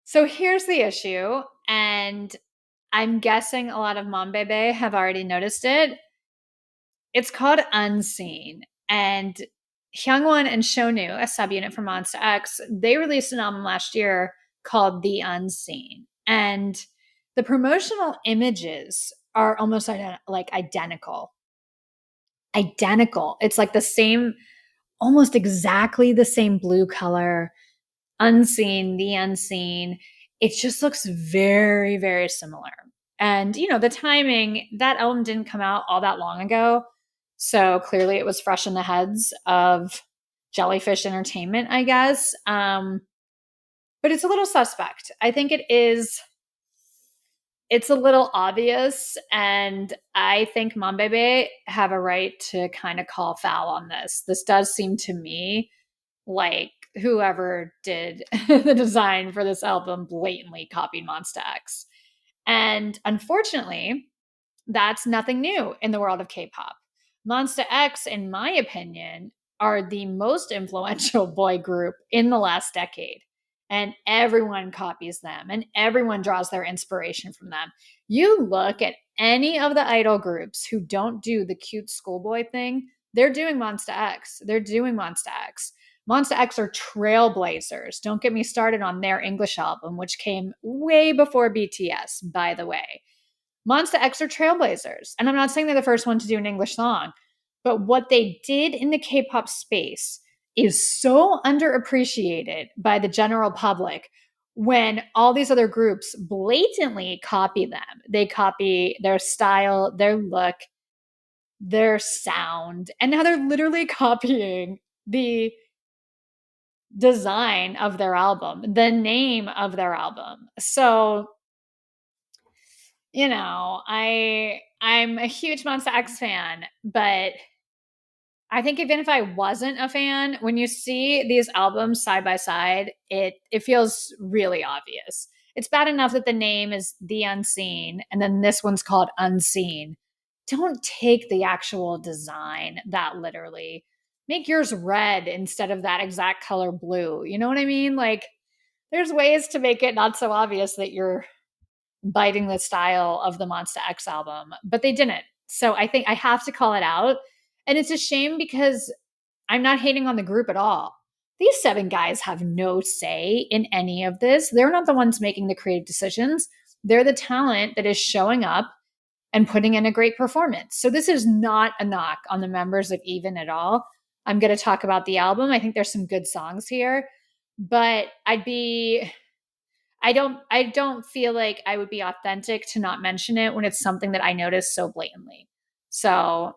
So here's the issue, and I'm guessing a lot of mom bebe have already noticed it. It's called Unseen, and Hyungwon and Shonu, a subunit from Monsta X, they released an album last year called The Unseen, and the promotional images are almost like identical. Identical. It's like the same, almost exactly the same blue color. Unseen, The Unseen. It just looks very, very similar. And, the timing, that album didn't come out all that long ago. So clearly it was fresh in the heads of Jellyfish Entertainment, I guess. But it's a little suspect. I think it's a little obvious. And I think Monbebe have a right to kind of call foul on this. This does seem to me like whoever did the design for this album blatantly copied Monsta X. And unfortunately, that's nothing new in the world of K-pop. Monsta X, in my opinion, are the most influential boy group in the last decade. And everyone copies them and everyone draws their inspiration from them. You look at any of the idol groups who don't do the cute schoolboy thing, they're doing Monsta X. They're doing Monsta X. Monsta X are trailblazers. Don't get me started on their English album, which came way before BTS, by the way. Monsta X are trailblazers. And I'm not saying they're the first one to do an English song, but what they did in the K-pop space is so underappreciated by the general public when all these other groups blatantly copy them. They copy their style, their look, their sound, and now they're literally copying the design of their album, the name of their album. So, I'm a huge Monsta X fan, but I think even if I wasn't a fan, when you see these albums side by side, it feels really obvious. It's bad enough that the name is The Unseen and then this one's called Unseen. Don't take the actual design that literally. Make yours red instead of that exact color blue. You know what I mean? Like there's ways to make it not so obvious that you're biting the style of the Monsta X album, but they didn't. So I think I have to call it out. And it's a shame because I'm not hating on the group at all. These seven guys have no say in any of this. They're not the ones making the creative decisions. They're the talent that is showing up and putting in a great performance. So this is not a knock on the members of EVNNE at all. I'm going to talk about the album. I think there's some good songs here, but I don't feel like I would be authentic to not mention it when it's something that I noticed so blatantly. So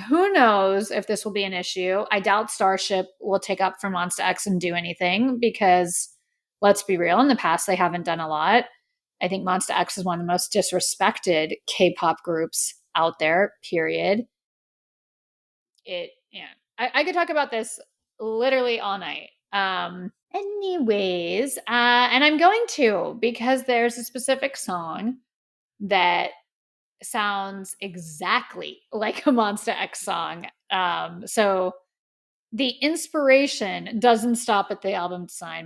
who knows if this will be an issue. I doubt Starship will take up for Monsta X and do anything because let's be real, in the past they haven't done a lot. I think Monsta X is one of the most disrespected K-pop groups out there, period. I could talk about this literally all night. Anyways, and I'm going to because there's a specific song that sounds exactly like a Monsta X song. So the inspiration doesn't stop at the album design,